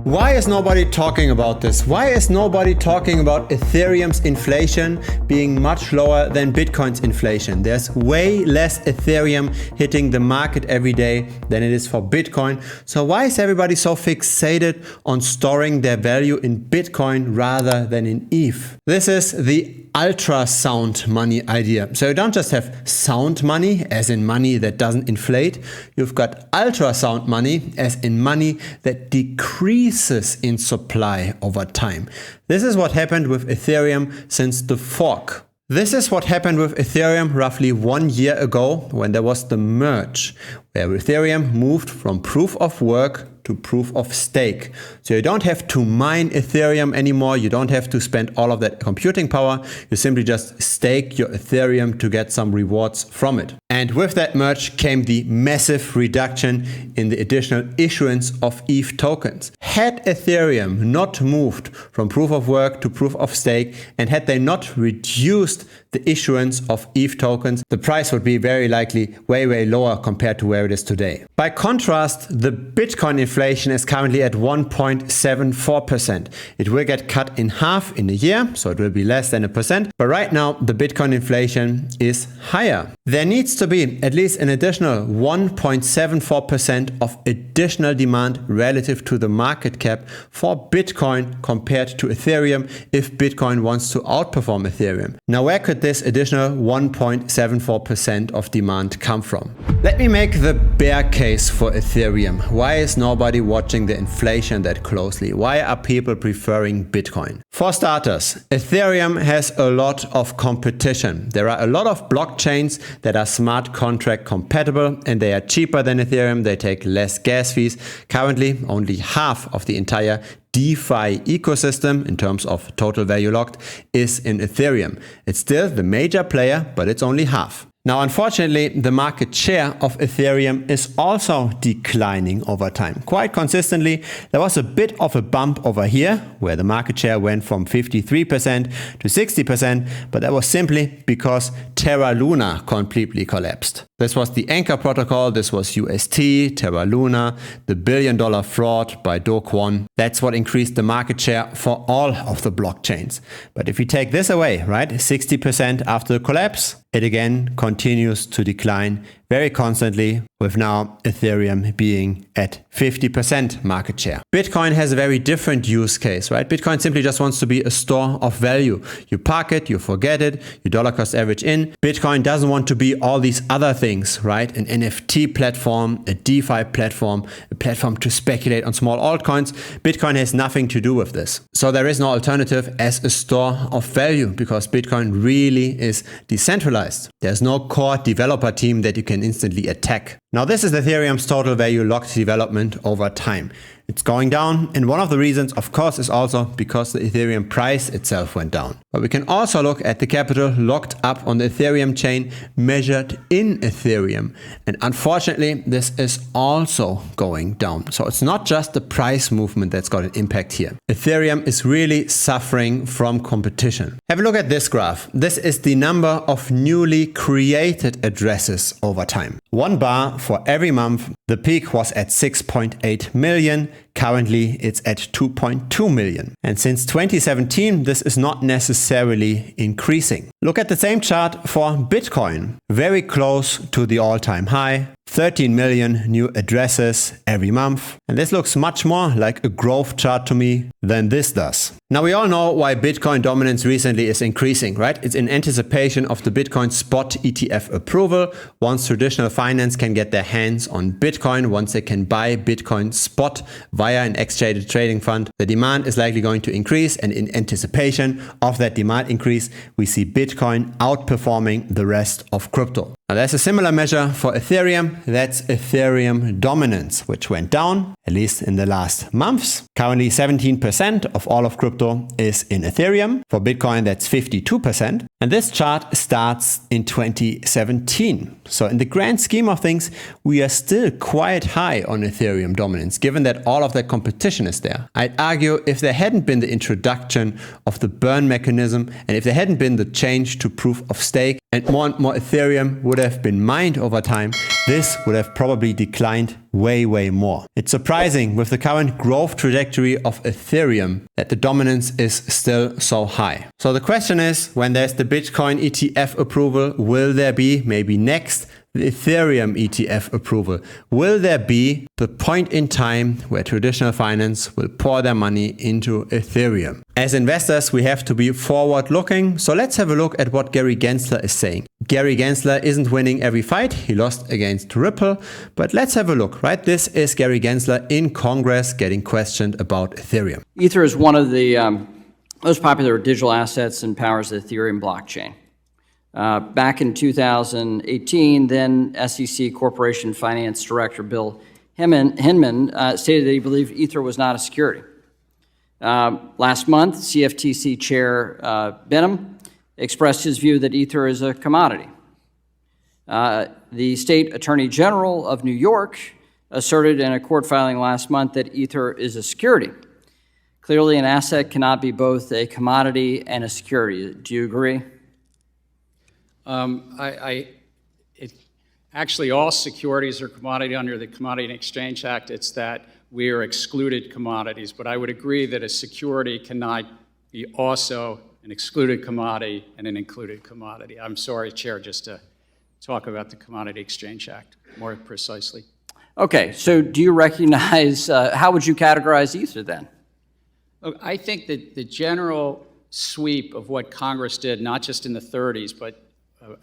Why is nobody talking about this? Why is nobody talking about Ethereum's inflation being much lower than Bitcoin's inflation? There's way less Ethereum hitting the market every day than it is for Bitcoin. So why is everybody so fixated on storing their value in Bitcoin rather than in ETH? This is the ultrasound money idea. So you don't just have sound money, as in money that doesn't inflate. You've got ultrasound money, as in money that decreases in supply over time. This is what happened with Ethereum since the fork. This is what happened with Ethereum roughly 1 year ago when there was the merge, where Ethereum moved from proof of work to proof of stake. So you don't have to mine Ethereum anymore. You don't have to spend all of that computing power. You simply just stake your Ethereum to get some rewards from it. And with that merge came the massive reduction in the additional issuance of ETH tokens. Had Ethereum not moved from proof of work to proof of stake, and had they not reduced the issuance of ETH tokens, the price would be very likely way lower compared to where it is today. By contrast, the Bitcoin inflation is currently at 1.74%. It will get cut in half in a year, so it will be less than 1%. But right now, the Bitcoin inflation is higher. There needs to be at least an additional 1.74% of additional demand relative to the market cap for Bitcoin compared to Ethereum if Bitcoin wants to outperform Ethereum. Now, where could this additional 1.74% of demand come from? Let me make the bear case for Ethereum. Why is nobody watching the inflation that closely? Why are people preferring Bitcoin? For starters, Ethereum has a lot of competition. There are a lot of blockchains that are smart contract compatible and they are cheaper than Ethereum. They take less gas fees. Currently, only half of the entire DeFi ecosystem in terms of total value locked is in Ethereum. It's still the major player, but it's only half. Now, unfortunately, the market share of Ethereum is also declining over time. Quite consistently, there was a bit of a bump over here where the market share went from 53% to 60%, but that was simply because Terra Luna completely collapsed. This was the anchor protocol, this was UST, Terra Luna, the billion-dollar fraud by Do Kwon. That's what increased the market share for all of the blockchains. But if we take this away, right, 60% after the collapse, it again continues to decline very constantly, with now Ethereum being at 50% market share. Bitcoin has a very different use case, right? Bitcoin simply just wants to be a store of value. You park it, you forget it, you dollar cost average in. Bitcoin doesn't want to be all these other things, right? An NFT platform, a DeFi platform, a platform to speculate on small altcoins. Bitcoin has nothing to do with this. So there is no alternative as a store of value because Bitcoin really is decentralized. There's no core developer team that you can instantly attack. Now, this is Ethereum's total value locked development over time. It's going down, and one of the reasons, of course, is also because the Ethereum price itself went down. But we can also look at the capital locked up on the Ethereum chain measured in Ethereum. And unfortunately, this is also going down. So it's not just the price movement that's got an impact here. Ethereum is really suffering from competition. Have a look at this graph. This is the number of newly created addresses over time. One bar for every month. The peak was at 6.8 million. Currently, it's at 2.2 million. And since 2017, this is not necessarily increasing. Look at the same chart for Bitcoin. Very close to the all-time high. 13 million new addresses every month. And this looks much more like a growth chart to me than this does. Now, we all know why Bitcoin dominance recently is increasing, right? It's in anticipation of the Bitcoin spot ETF approval. Once traditional finance can get their hands on Bitcoin, once they can buy Bitcoin spot via an exchange trading fund, the demand is likely going to increase. And in anticipation of that demand increase, we see Bitcoin outperforming the rest of crypto. Now, there's a similar measure for Ethereum. That's Ethereum dominance, which went down, at least in the last months. Currently, 17% of all of crypto is in Ethereum. For Bitcoin, that's 52%. And this chart starts in 2017. So in the grand scheme of things, we are still quite high on Ethereum dominance, given that all of that competition is there. I'd argue if there hadn't been the introduction of the burn mechanism, and if there hadn't been the change to proof of stake, and more Ethereum would have been mined over time, this would have probably declined way more. It's surprising with the current growth trajectory of Ethereum that the dominance is still so high. So the question is, when there's the Bitcoin ETF approval, will there be maybe next the Ethereum ETF approval? Will there be the point in time where traditional finance will pour their money into Ethereum? As investors, we have to be forward looking. So let's have a look at what Gary Gensler is saying. Gary Gensler isn't winning every fight. He lost against Ripple. But let's have a look, right? This is Gary Gensler in Congress getting questioned about Ethereum. Ether is one of the most popular digital assets and powers the Ethereum blockchain. Back in 2018, then SEC Corporation Finance Director Bill Hinman stated that he believed Ether was not a security. Last month, CFTC Chair Benham expressed his view that Ether is a commodity. The State Attorney General of New York asserted in a court filing last month that Ether is a security. Clearly, an asset cannot be both a commodity and a security. Do you agree? Actually, all securities are commodity under the Commodity and Exchange Act. It's that we are excluded commodities. But I would agree that a security cannot be also an excluded commodity and an included commodity. I'm sorry, Chair, just to talk about the Commodity Exchange Act more precisely. Okay, so do you recognize, how would you categorize Ether then? Look, I think that the general sweep of what Congress did, not just in the 30s, but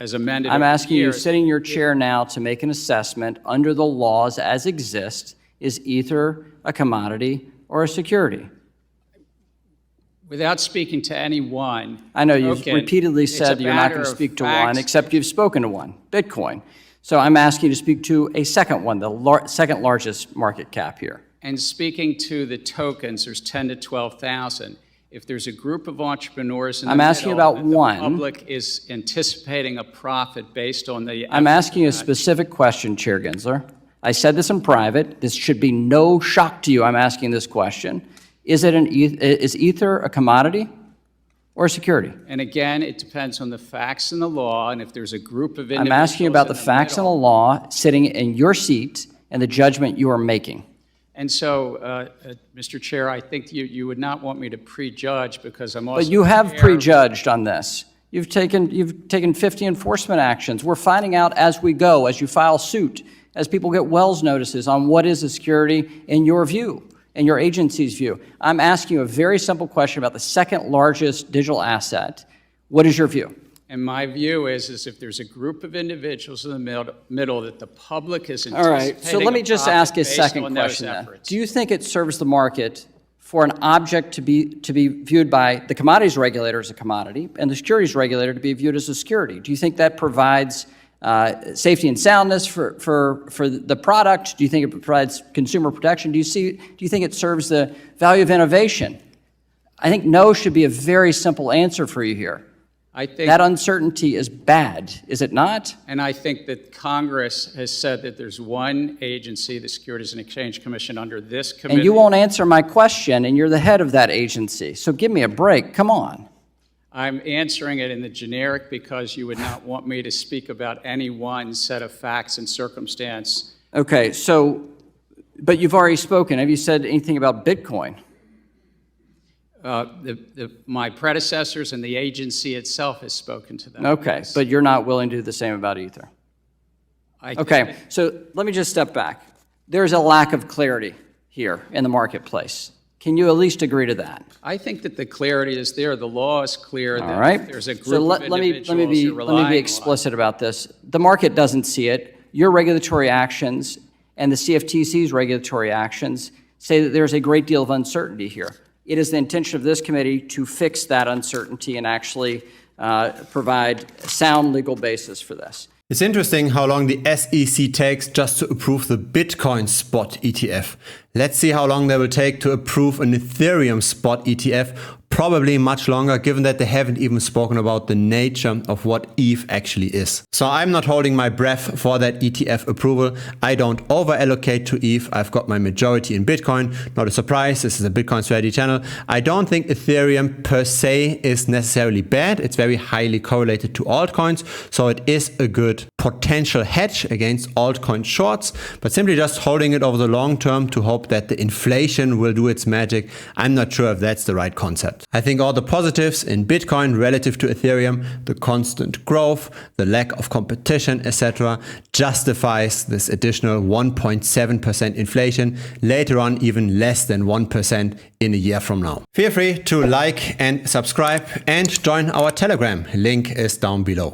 as amended. I'm asking you, sitting in your chair now, to make an assessment under the laws as exist. Is Ether a commodity or a security? Without speaking to any one. I know you've repeatedly said you're not going to speak to one, except you've spoken to one, Bitcoin. So I'm asking you to speak to a second one, the second largest market cap here. And speaking to the tokens, there's 10 to 12,000. If there's a group of entrepreneurs in the asking middle, about one. The public is anticipating a profit based on the... I'm asking you a specific question, Chair Gensler. I said this in private. This should be no shock to you. I'm asking this question. Is Ether a commodity or a security? And again, it depends on the facts and the law, and if there's a group of individuals... I'm asking you about the facts and the law sitting in your seat and the judgment you are making. And so, Mr. Chair, I think you would not want me to prejudge because I'm also... But you have prejudged on this. You've taken 50 enforcement actions. We're finding out as we go, as you file suit, as people get Wells notices on what is a security in your view, in your agency's view. I'm asking you a very simple question about the second largest digital asset. What is your view? And my view is if there's a group of individuals in the middle that the public is anticipating... All right, so let me just ask a second question then. Do you think it serves the market for an object to be viewed by the commodities regulator as a commodity and the securities regulator to be viewed as a security? Do you think that provides safety and soundness for the product? Do you think it provides consumer protection? Do you think it serves the value of innovation? I think no should be a very simple answer for you here. I think that uncertainty is bad, is it not? And I think that Congress has said that there's one agency, the Securities and Exchange Commission, under this committee. And you won't answer my question, and you're the head of that agency. So give me a break. Come on. I'm answering it in the generic because you would not want me to speak about any one set of facts and circumstance. Okay, so, but you've already spoken. Have you said anything about Bitcoin? My predecessors and the agency itself has spoken to them. Okay, but you're not willing to do the same about Ether. Okay, so let me just step back. There's a lack of clarity here in the marketplace. Can you at least agree to that? I think that the clarity is there. The law is clear. All right. There's a group of individuals let me be explicit about this. The market doesn't see it. Your regulatory actions and the CFTC's regulatory actions say that there's a great deal of uncertainty here. It is the intention of this committee to fix that uncertainty and actually provide a sound legal basis for this. It's interesting how long the SEC takes just to approve the Bitcoin spot ETF. Let's see how long they will take to approve an Ethereum spot ETF probably much longer, given that they haven't even spoken about the nature of what ETH actually is. So I'm not holding my breath for that ETF approval. I don't over allocate to ETH. I've got my majority in Bitcoin. Not a surprise, this is a Bitcoin strategy channel. I don't think Ethereum per se is necessarily bad. It's very highly correlated to altcoins, so it is a good potential hedge against altcoin shorts, but simply just holding it over the long term to hope that the inflation will do its magic, I'm not sure if that's the right concept. I think all the positives in Bitcoin relative to Ethereum, the constant growth, the lack of competition, etc., justifies this additional 1.7% inflation, later on even less than 1% in a year from now. Feel free to like and subscribe and join our Telegram. Link is down below.